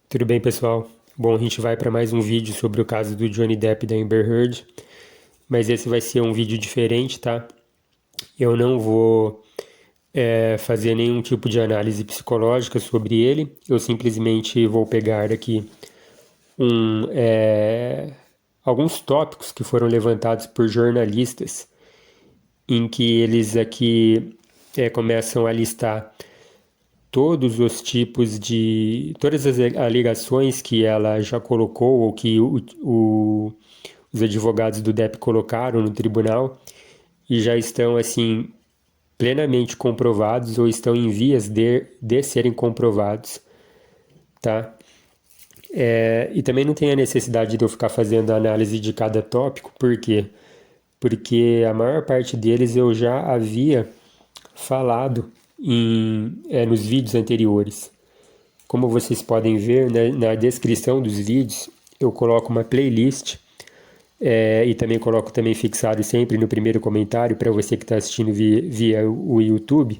Tudo bem, pessoal? Bom, a gente vai para mais um vídeo sobre o caso do Johnny Depp e da Amber Heard, mas esse vai ser um vídeo diferente, tá? Eu não vou fazer nenhum tipo de análise psicológica sobre ele, eu simplesmente vou pegar aqui um, é, alguns tópicos que foram levantados por jornalistas, em que eles aqui começam a listar todos os tipos de, todas as alegações que ela já colocou ou que os advogados do Depp colocaram no tribunal e já estão assim plenamente comprovados ou estão em vias de serem comprovados, tá? E também não tem a necessidade de eu ficar fazendo a análise de cada tópico, por quê? Porque a maior parte deles eu já havia falado nos vídeos anteriores. Como vocês podem ver, né, na descrição dos vídeos, eu coloco uma playlist e também coloco também fixado sempre no primeiro comentário para você que está assistindo via o YouTube,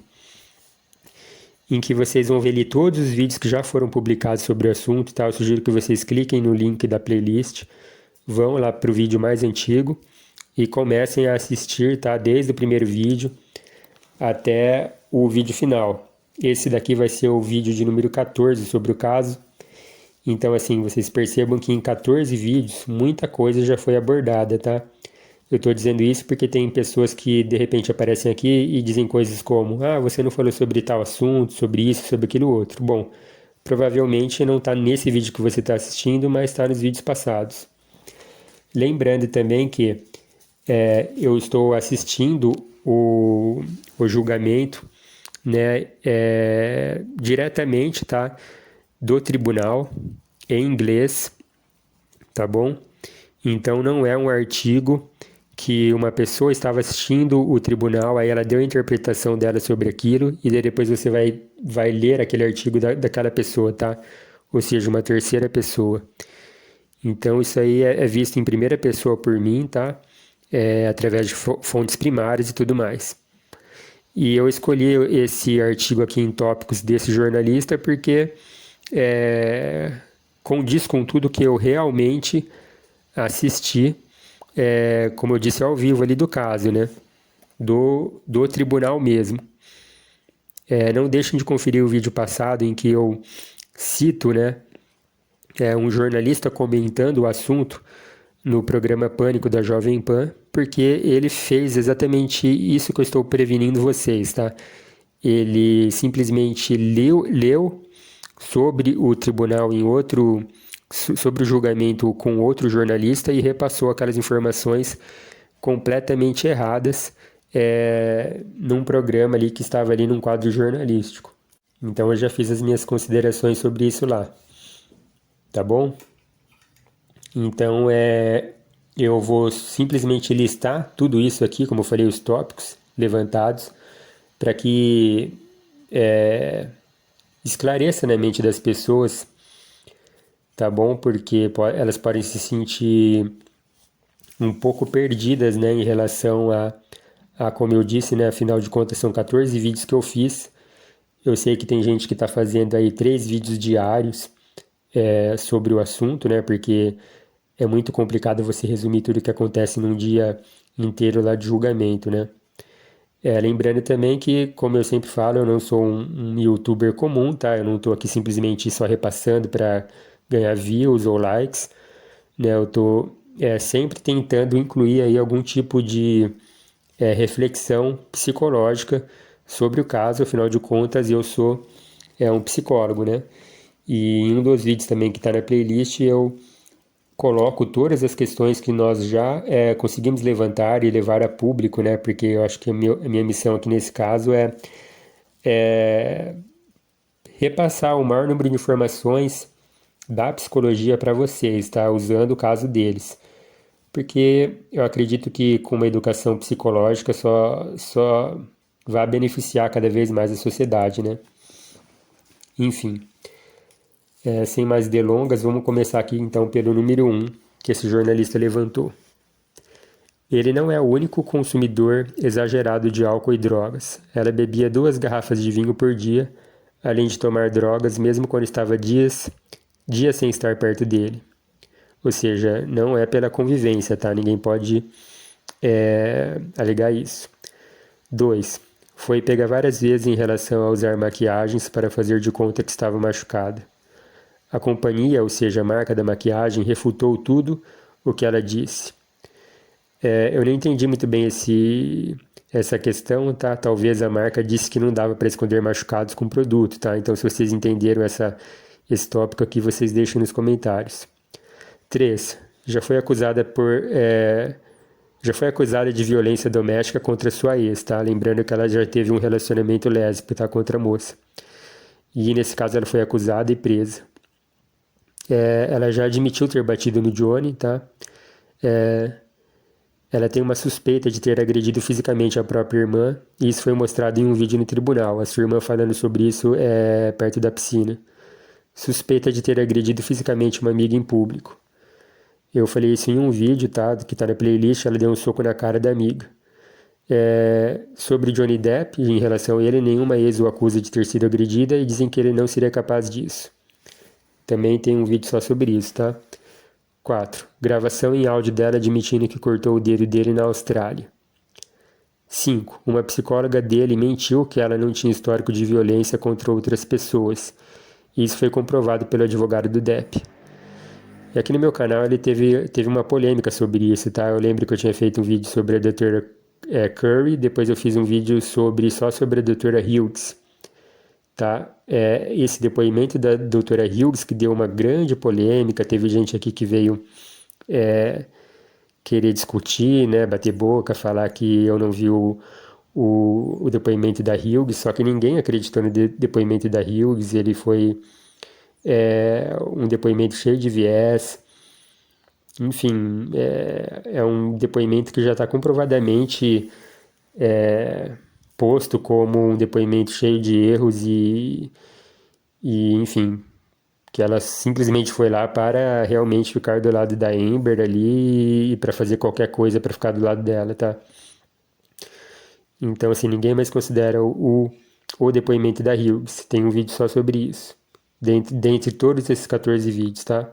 em que vocês vão ver ali todos os vídeos que já foram publicados sobre o assunto, tá? Eu sugiro que vocês cliquem no link da playlist, vão lá para o vídeo mais antigo e comecem a assistir, tá? Desde o primeiro vídeo até o vídeo final. Esse daqui vai ser o vídeo de número 14 sobre o caso. Então, assim, vocês percebam que em 14 vídeos, muita coisa já foi abordada, tá? Eu estou dizendo isso porque tem pessoas que de repente aparecem aqui e dizem coisas como: ah, você não falou sobre tal assunto, sobre isso, sobre aquilo outro. Bom, provavelmente não está nesse vídeo que você está assistindo, mas está nos vídeos passados. Lembrando também que eu estou assistindo o julgamento, né, diretamente, tá, do tribunal em inglês, tá bom? Então não é um artigo que uma pessoa estava assistindo o tribunal, aí ela deu a interpretação dela sobre aquilo, e daí depois você vai ler aquele artigo daquela pessoa, tá? Ou seja, uma terceira pessoa. Então isso aí é visto em primeira pessoa por mim, tá? Através de fontes primárias e tudo mais. E eu escolhi esse artigo aqui em tópicos desse jornalista porque condiz com tudo que eu realmente assisti, como eu disse, ao vivo ali do caso, né? Do tribunal mesmo. Não deixem de conferir o vídeo passado em que eu cito, né, um jornalista comentando o assunto no programa Pânico da Jovem Pan, porque ele fez exatamente isso que eu estou prevenindo vocês, tá? Ele simplesmente leu sobre o tribunal sobre o julgamento com outro jornalista e repassou aquelas informações completamente erradas num programa ali que estava ali num quadro jornalístico. Então eu já fiz as minhas considerações sobre isso lá, tá bom? Então eu vou simplesmente listar tudo isso aqui, como eu falei, os tópicos levantados, para que esclareça na mente das pessoas, tá bom? Porque elas podem se sentir um pouco perdidas, né, em relação como eu disse, né, afinal de contas são 14 vídeos que eu fiz. Eu sei que tem gente que está fazendo aí 3 vídeos diários sobre o assunto, né, porque é muito complicado você resumir tudo o que acontece num dia inteiro lá de julgamento, né. Lembrando também que, como eu sempre falo, eu não sou um youtuber comum, tá? Eu não estou aqui simplesmente só repassando para ganhar views ou likes, né? Eu estou sempre tentando incluir aí algum tipo de reflexão psicológica sobre o caso, afinal de contas eu sou um psicólogo, né? E em um dos vídeos também que está na playlist eu coloco todas as questões que nós já conseguimos levantar e levar a público, né? Porque eu acho que a minha missão aqui nesse caso é repassar o maior número de informações da psicologia para vocês, tá? Usando o caso deles. Porque eu acredito que com uma educação psicológica só vai beneficiar cada vez mais a sociedade, né? Enfim, sem mais delongas, vamos começar aqui então pelo número 1 que esse jornalista levantou. Ele não é o único consumidor exagerado de álcool e drogas. Ela bebia 2 garrafas de vinho por dia, além de tomar drogas, mesmo quando estava dias dias sem estar perto dele. Ou seja, não é pela convivência, tá? Ninguém pode alegar isso. 2. Foi pega várias vezes em relação a usar maquiagens para fazer de conta que estava machucada. A companhia, ou seja, a marca da maquiagem, refutou tudo o que ela disse. Eu não entendi muito bem essa questão, tá? Talvez a marca disse que não dava para esconder machucados com produto, tá? Então, se vocês entenderam esse tópico aqui, vocês deixam nos comentários. 3. Já foi acusada de violência doméstica contra sua ex, tá? Lembrando que ela já teve um relacionamento lésbico, tá? Contra a moça. E nesse caso ela foi acusada e presa. Ela já admitiu ter batido no Johnny, tá? Ela tem uma suspeita de ter agredido fisicamente a própria irmã, e isso foi mostrado em um vídeo no tribunal. A sua irmã falando sobre isso perto da piscina. Suspeita de ter agredido fisicamente uma amiga em público. Eu falei isso em um vídeo, tá? Que tá na playlist, ela deu um soco na cara da amiga. Sobre Johnny Depp, em relação a ele, nenhuma ex o acusa de ter sido agredida e dizem que ele não seria capaz disso. Também tem um vídeo só sobre isso, tá? 4. Gravação em áudio dela admitindo que cortou o dedo dele na Austrália. 5. Uma psicóloga dele mentiu que ela não tinha histórico de violência contra outras pessoas. Isso foi comprovado pelo advogado do Depp. E aqui no meu canal ele teve uma polêmica sobre isso, tá? Eu lembro que eu tinha feito um vídeo sobre a doutora Curry, depois eu fiz um vídeo só sobre a doutora Hughes. Tá? Esse depoimento da doutora Hughes, que deu uma grande polêmica, teve gente aqui que veio querer discutir, né, bater boca, falar que eu não vi o depoimento da Hughes, só que ninguém acreditou no depoimento da Hughes, ele foi um depoimento cheio de viés, enfim, é um depoimento que já está comprovadamente posto como um depoimento cheio de erros e enfim, que ela simplesmente foi lá para realmente ficar do lado da Amber ali e para fazer qualquer coisa para ficar do lado dela, tá? Então, assim, ninguém mais considera o depoimento da Hughes. Tem um vídeo só sobre isso, dentre todos esses 14 vídeos, tá?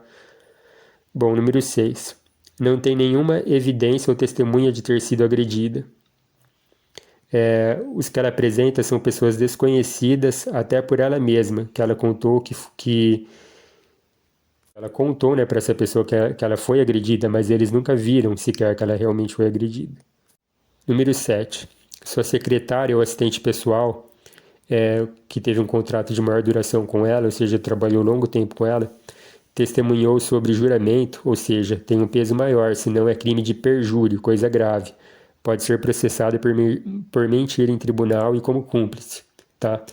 Bom, número 6. Não tem nenhuma evidência ou testemunha de ter sido agredida. Os que ela apresenta são pessoas desconhecidas até por ela mesma, que ela contou que ela contou, né, para essa pessoa que ela foi agredida, mas eles nunca viram sequer que ela realmente foi agredida. Número 7. Sua secretária ou assistente pessoal, que teve um contrato de maior duração com ela, ou seja, trabalhou longo tempo com ela, testemunhou sobre juramento, ou seja, tem um peso maior, senão é crime de perjúrio, coisa grave. Pode ser processado por mentir em tribunal e como cúmplice, tá?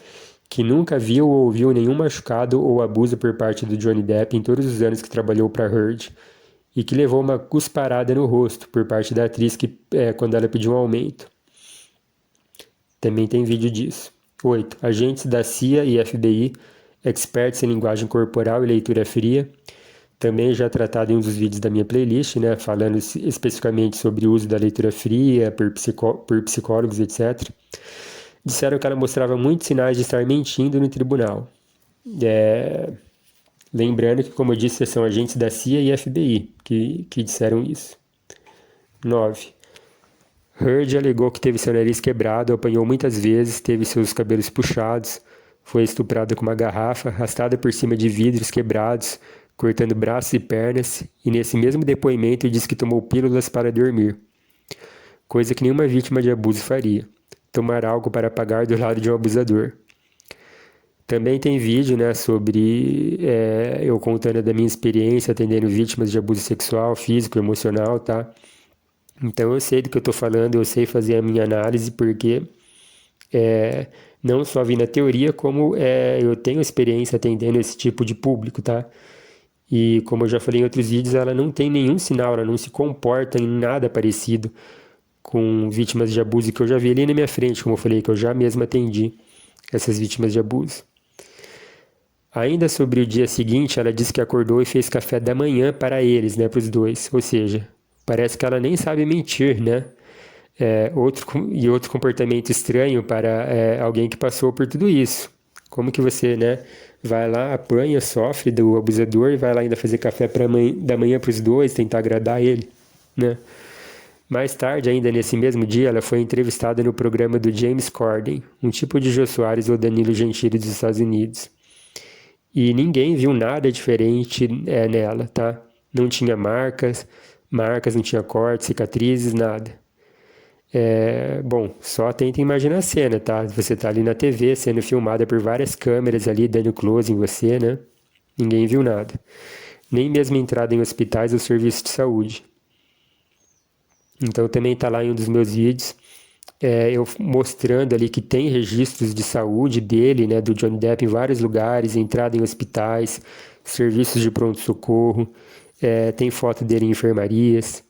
Que nunca viu ou ouviu nenhum machucado ou abuso por parte do Johnny Depp em todos os anos que trabalhou para Heard, e que levou uma cusparada no rosto por parte da atriz quando ela pediu um aumento. Também tem vídeo disso. 8. Agentes da CIA e FBI, experts em linguagem corporal e leitura fria, também já tratado em um dos vídeos da minha playlist, né, falando especificamente sobre o uso da leitura fria por psicólogos, etc. Disseram que ela mostrava muitos sinais de estar mentindo no tribunal. Lembrando que, como eu disse, são agentes da CIA e FBI que disseram isso. 9. Heard alegou que teve seu nariz quebrado, apanhou muitas vezes, teve seus cabelos puxados, foi estuprada com uma garrafa, arrastada por cima de vidros quebrados, cortando braços e pernas, e nesse mesmo depoimento disse que tomou pílulas para dormir. Coisa que nenhuma vítima de abuso faria. Tomar algo para apagar do lado de um abusador. Também tem vídeo, né, sobre eu contando da minha experiência atendendo vítimas de abuso sexual, físico, emocional, tá? Então eu sei do que eu estou falando, eu sei fazer a minha análise, porque não só vi na teoria, como eu tenho experiência atendendo esse tipo de público, tá? E como eu já falei em outros vídeos, ela não tem nenhum sinal, ela não se comporta em nada parecido com vítimas de abuso que eu já vi ali na minha frente, como eu falei, que eu já mesmo atendi essas vítimas de abuso. Ainda sobre o dia seguinte, ela disse que acordou e fez café da manhã para eles, né, para os dois. Ou seja, parece que ela nem sabe mentir, né? Outro comportamento estranho para alguém que passou por tudo isso. Como que você, né, vai lá, apanha, sofre do abusador e vai lá ainda fazer café da manhã para os dois, tentar agradar ele, né? Mais tarde, ainda nesse mesmo dia, ela foi entrevistada no programa do James Corden, um tipo de Jô Soares ou Danilo Gentili dos Estados Unidos. E ninguém viu nada diferente nela, tá? Não tinha marcas, não tinha cortes, cicatrizes, nada. Bom, só tenta imaginar a cena, tá? Você tá ali na TV sendo filmada por várias câmeras ali, dando close em você, né? Ninguém viu nada. Nem mesmo entrada em hospitais ou serviços de saúde. Então também tá lá em um dos meus vídeos, eu mostrando ali que tem registros de saúde dele, né, do Johnny Depp em vários lugares, entrada em hospitais, serviços de pronto-socorro, tem foto dele em enfermarias,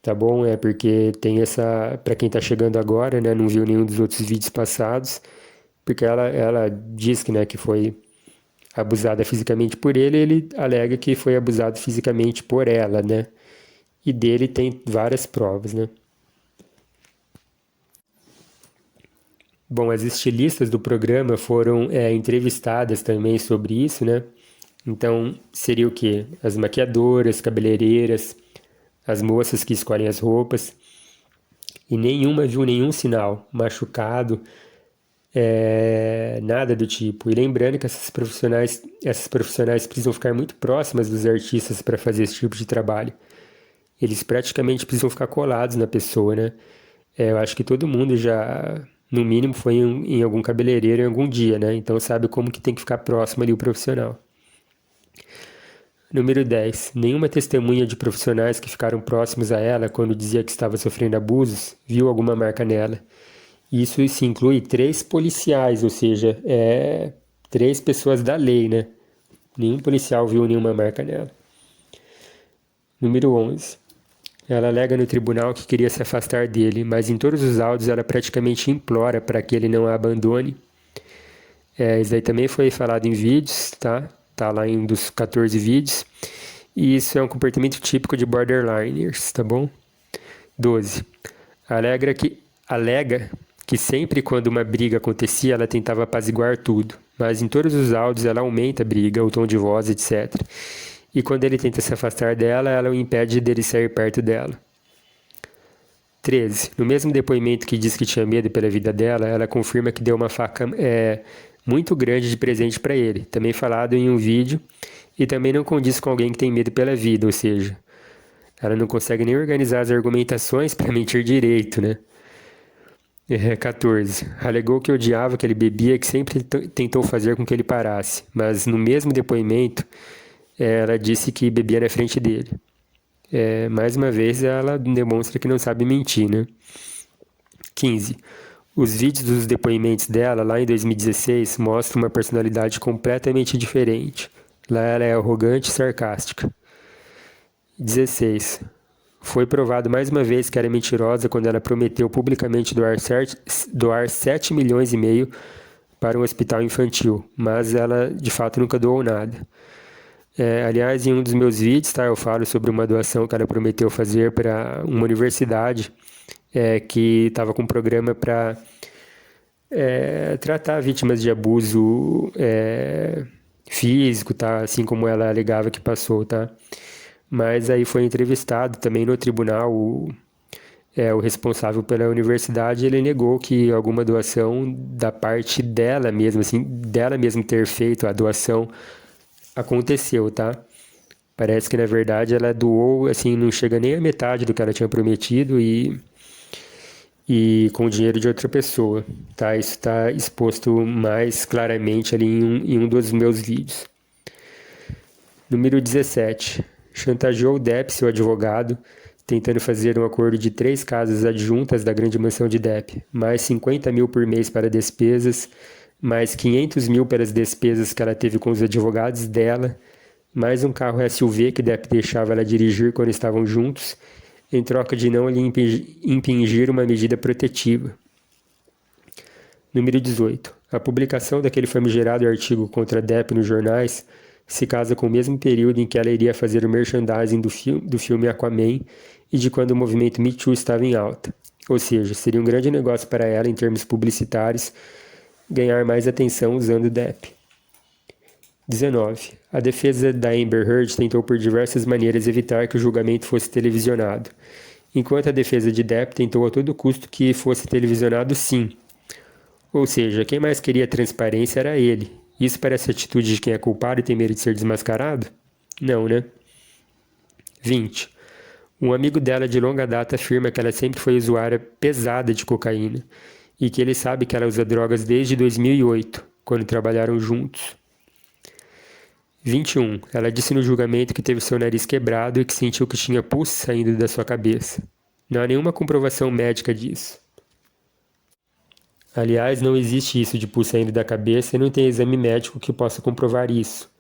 tá bom? Porque tem essa, para quem tá chegando agora, né, não viu nenhum dos outros vídeos passados, porque ela diz que, né, que foi abusada fisicamente por ele alega que foi abusado fisicamente por ela, né? E dele tem várias provas, né? Bom, as estilistas do programa foram entrevistadas também sobre isso, né? Então, seria o quê? As maquiadoras, cabeleireiras, as moças que escolhem as roupas. E nenhuma viu nenhum sinal, machucado, nada do tipo. E lembrando que essas profissionais precisam ficar muito próximas dos artistas para fazer esse tipo de trabalho. Eles praticamente precisam ficar colados na pessoa, né? Eu acho que todo mundo já, no mínimo, foi em algum cabeleireiro em algum dia, né? Então sabe como que tem que ficar próximo ali o profissional. Número 10. Nenhuma testemunha de profissionais que ficaram próximos a ela quando dizia que estava sofrendo abusos viu alguma marca nela. Isso se inclui 3 policiais, ou seja, 3 pessoas da lei, né? Nenhum policial viu nenhuma marca nela. Número 11. Ela alega no tribunal que queria se afastar dele, mas em todos os áudios ela praticamente implora para que ele não a abandone. Isso aí também foi falado em vídeos, tá? Tá lá em um dos 14 vídeos. E isso é um comportamento típico de borderliners, tá bom? 12. Alega que sempre quando uma briga acontecia, ela tentava apaziguar tudo, mas em todos os áudios ela aumenta a briga, o tom de voz, etc. E quando ele tenta se afastar dela, ela o impede dele sair perto dela. 13. No mesmo depoimento que diz que tinha medo pela vida dela, ela confirma que deu uma faca muito grande de presente para ele, também falado em um vídeo, e também não condiz com alguém que tem medo pela vida, ou seja, ela não consegue nem organizar as argumentações para mentir direito, né? 14. Alegou que odiava que ele bebia e que sempre tentou fazer com que ele parasse, mas no mesmo depoimento, ela disse que bebia na frente dele. Mais uma vez, ela demonstra que não sabe mentir, né? 15. Os vídeos dos depoimentos dela, lá em 2016, mostram uma personalidade completamente diferente. Lá ela é arrogante e sarcástica. 16. Foi provado mais uma vez que era mentirosa quando ela prometeu publicamente doar 7 milhões e meio para um hospital infantil, mas ela de fato nunca doou nada. Aliás, em um dos meus vídeos, tá, eu falo sobre uma doação que ela prometeu fazer para uma universidade que estava com um programa para tratar vítimas de abuso físico, tá, assim como ela alegava que passou, tá. Mas aí foi entrevistado também no tribunal o responsável pela universidade, ele negou que alguma doação da parte dela mesma, assim, dela mesma ter feito a doação aconteceu, tá? Parece que na verdade ela doou, assim, não chega nem a metade do que ela tinha prometido e com o dinheiro de outra pessoa, tá? Isso está exposto mais claramente ali em um dos meus vídeos. Número 17. Chantageou Depp, seu advogado, tentando fazer um acordo de 3 casas adjuntas da grande mansão de Depp, mais 50 mil por mês para despesas, mais 500 mil pelas despesas que ela teve com os advogados dela, mais um carro SUV que Depp deixava ela dirigir quando estavam juntos, em troca de não lhe impingir uma medida protetiva. Número 18. A publicação daquele famigerado artigo contra Depp nos jornais se casa com o mesmo período em que ela iria fazer o merchandising do filme Aquaman e de quando o movimento Me Too estava em alta. Ou seja, seria um grande negócio para ela em termos publicitários ganhar mais atenção usando Depp. 19. A defesa da Amber Heard tentou por diversas maneiras evitar que o julgamento fosse televisionado, enquanto a defesa de Depp tentou a todo custo que fosse televisionado sim. Ou seja, quem mais queria transparência era ele. Isso parece a atitude de quem é culpado e tem medo de ser desmascarado? Não, né? 20. Um amigo dela de longa data afirma que ela sempre foi usuária pesada de cocaína e que ele sabe que ela usa drogas desde 2008, quando trabalharam juntos. 21. Ela disse no julgamento que teve seu nariz quebrado e que sentiu que tinha pus saindo da sua cabeça. Não há nenhuma comprovação médica disso. Aliás, não existe isso de pus saindo da cabeça e não tem exame médico que possa comprovar isso.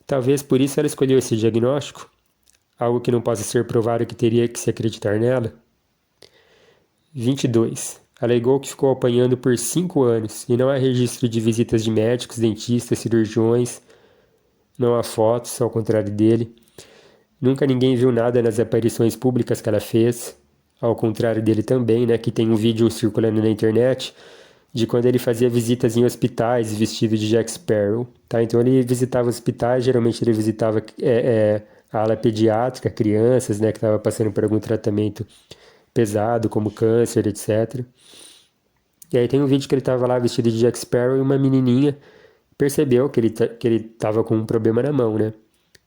Talvez por isso ela escolheu esse diagnóstico? Algo que não possa ser provado que teria que se acreditar nela? 22. Alegou que ficou apanhando por 5 anos e não há registro de visitas de médicos, dentistas, cirurgiões. Não há fotos, ao contrário dele. Nunca ninguém viu nada nas aparições públicas que ela fez, ao contrário dele também, né, que tem um vídeo circulando na internet de quando ele fazia visitas em hospitais vestido de Jack Sparrow, tá? Então ele visitava hospitais, geralmente ele visitava a ala pediátrica, crianças, né, que estavam passando por algum tratamento pesado, como câncer, etc. E aí tem um vídeo que ele estava lá vestido de Jack Sparrow e uma menininha percebeu que ele estava com um problema na mão, né?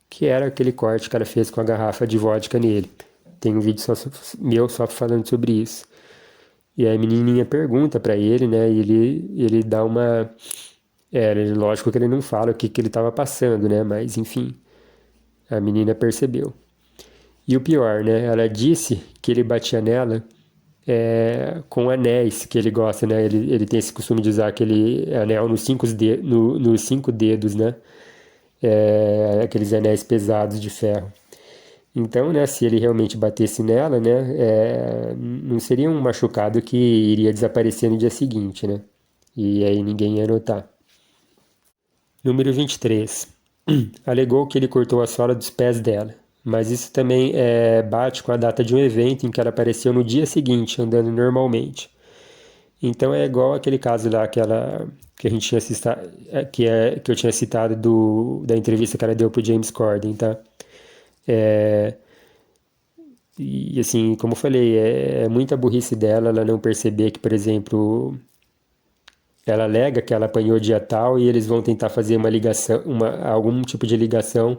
Que era aquele corte que ela fez com a garrafa de vodka nele. Tem um vídeo meu só falando sobre isso. E aí a menininha pergunta pra ele, né? E ele dá uma... lógico que ele não fala o que ele estava passando, né? Mas, enfim, a menina percebeu. E o pior, né? Ela disse que ele batia nela com anéis que ele gosta, né? Ele tem esse costume de usar aquele anel nos 5 dedos, né? Aqueles anéis pesados de ferro. Então, né, se ele realmente batesse nela, né, não seria um machucado que iria desaparecer no dia seguinte, né? E aí ninguém ia notar. Número 23. Alegou que ele cortou a sola dos pés dela, mas isso também bate com a data de um evento em que ela apareceu no dia seguinte, andando normalmente. Então é igual aquele caso lá que a gente tinha citado, que eu tinha citado da entrevista que ela deu pro James Corden, tá? E assim, como eu falei, é muita burrice dela ela não perceber que, por exemplo, ela alega que ela apanhou dia tal e eles vão tentar fazer uma ligação, algum tipo de ligação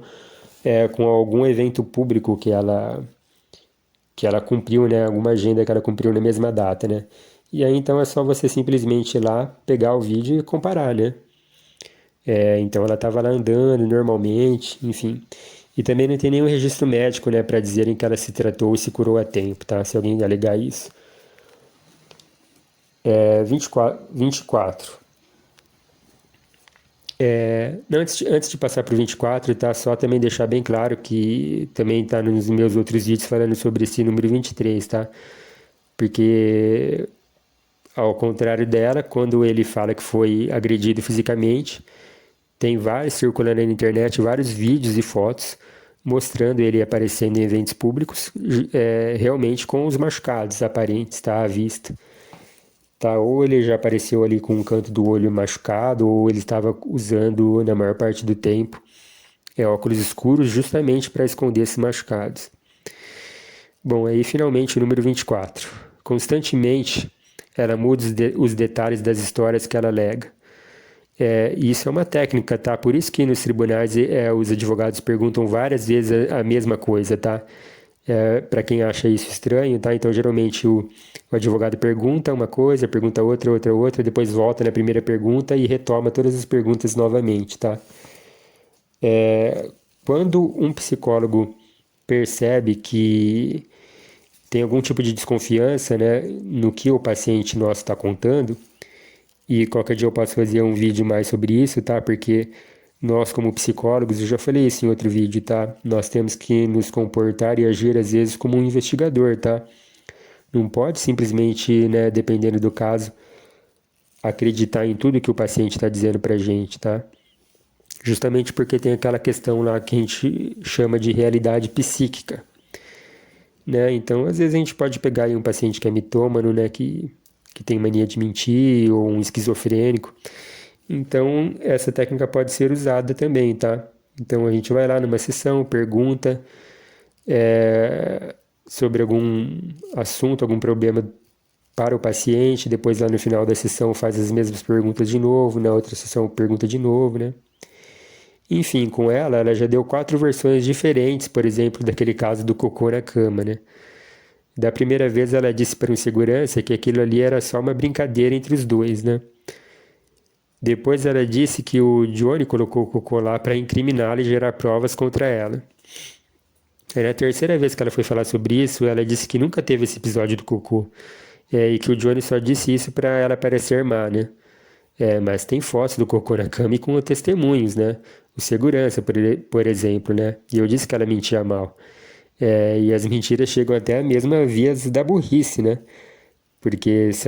com algum evento público que ela cumpriu, né? Alguma agenda que ela cumpriu na mesma data, né? E aí então é só você simplesmente ir lá, pegar o vídeo e comparar, né? Então ela estava lá andando normalmente, enfim. E também não tem nenhum registro médico, né, para dizerem que ela se tratou e se curou a tempo, tá? Se alguém alegar isso. 24. Antes de passar para o 24, tá? Só também deixar bem claro que também está nos meus outros vídeos falando sobre esse número 23, tá? Porque, ao contrário dela, quando ele fala que foi agredido fisicamente, tem vários circulando na internet, vários vídeos e fotos mostrando ele aparecendo em eventos públicos, realmente com os machucados aparentes, tá? À vista. Tá? Ou ele já apareceu ali com um canto do olho machucado, ou ele estava usando, na maior parte do tempo, óculos escuros justamente para esconder esses machucados. Bom, aí finalmente o número 24. Constantemente, ela muda os detalhes das histórias que ela alega. Isso é uma técnica, tá? Por isso que nos tribunais os advogados perguntam várias vezes a mesma coisa, tá? Para quem acha isso estranho, tá? Então, geralmente, o advogado pergunta uma coisa, pergunta outra, depois volta na primeira pergunta e retoma todas as perguntas novamente, tá? Quando um psicólogo percebe que tem algum tipo de desconfiança, né, no que o paciente nosso está contando, e qualquer dia eu posso fazer um vídeo mais sobre isso, tá? Porque nós, como psicólogos, eu já falei isso em outro vídeo, tá? Nós temos que nos comportar e agir, às vezes, como um investigador, tá? Não pode simplesmente, né, dependendo do caso, acreditar em tudo que o paciente está dizendo pra gente, tá? Justamente porque tem aquela questão lá que a gente chama de realidade psíquica, né? Então, às vezes a gente pode pegar aí um paciente que é mitômano, né, que tem mania de mentir, ou um esquizofrênico, Então, essa técnica pode ser usada também, tá? Então, a gente vai lá numa sessão, pergunta sobre algum assunto, algum problema para o paciente, depois lá no final da sessão faz as mesmas perguntas de novo, na outra sessão pergunta de novo, né? Enfim, com ela já deu 4 versões diferentes, por exemplo, daquele caso do cocô na cama, né? Da primeira vez ela disse para um segurança que aquilo ali era só uma brincadeira entre os dois, né? Depois ela disse que o Johnny colocou o cocô lá para incriminá-la e gerar provas contra ela. Aí na terceira vez que ela foi falar sobre isso, ela disse que nunca teve esse episódio do cocô. E que o Johnny só disse isso para ela parecer má, né? Mas tem fotos do cocô na cama e com testemunhos, né? O segurança, por exemplo, né? E eu disse que ela mentia mal. E as mentiras chegam até a mesma vias da burrice, né? Porque se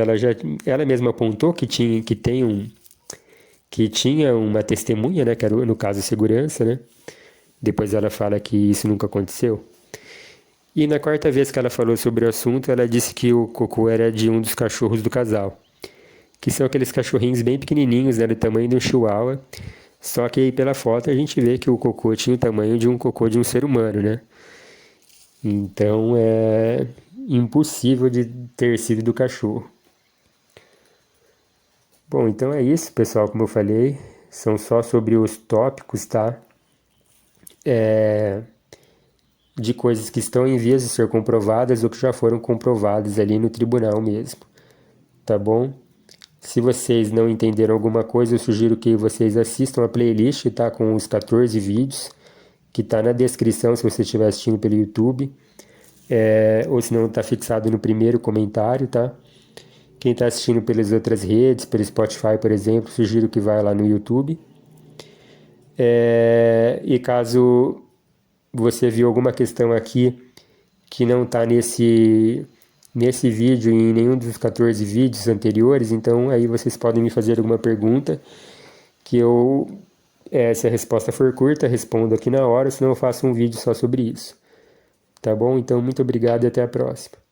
ela mesma apontou que tinha uma testemunha, né? Que era no caso segurança, né? Depois ela fala que isso nunca aconteceu. E na quarta vez que ela falou sobre o assunto, ela disse que o cocô era de um dos cachorros do casal, que são aqueles cachorrinhos bem pequenininhos, né, do tamanho de um chihuahua. Só que aí pela foto a gente vê que o cocô tinha o tamanho de um cocô de um ser humano, né? Então é impossível de ter sido do cachorro. Bom, então é isso, pessoal, como eu falei, são só sobre os tópicos, tá? De coisas que estão em vias de ser comprovadas ou que já foram comprovadas ali no tribunal mesmo, tá bom? Se vocês não entenderam alguma coisa, eu sugiro que vocês assistam a playlist, tá? Com os 14 vídeos, que tá na descrição se você estiver assistindo pelo YouTube, ou se não tá fixado no primeiro comentário, tá? Quem está assistindo pelas outras redes, pelo Spotify, por exemplo, sugiro que vá lá no YouTube. E caso você viu alguma questão aqui que não está nesse vídeo e em nenhum dos 14 vídeos anteriores, então aí vocês podem me fazer alguma pergunta que eu, se a resposta for curta, respondo aqui na hora, senão eu faço um vídeo só sobre isso. Tá bom? Então, muito obrigado e até a próxima.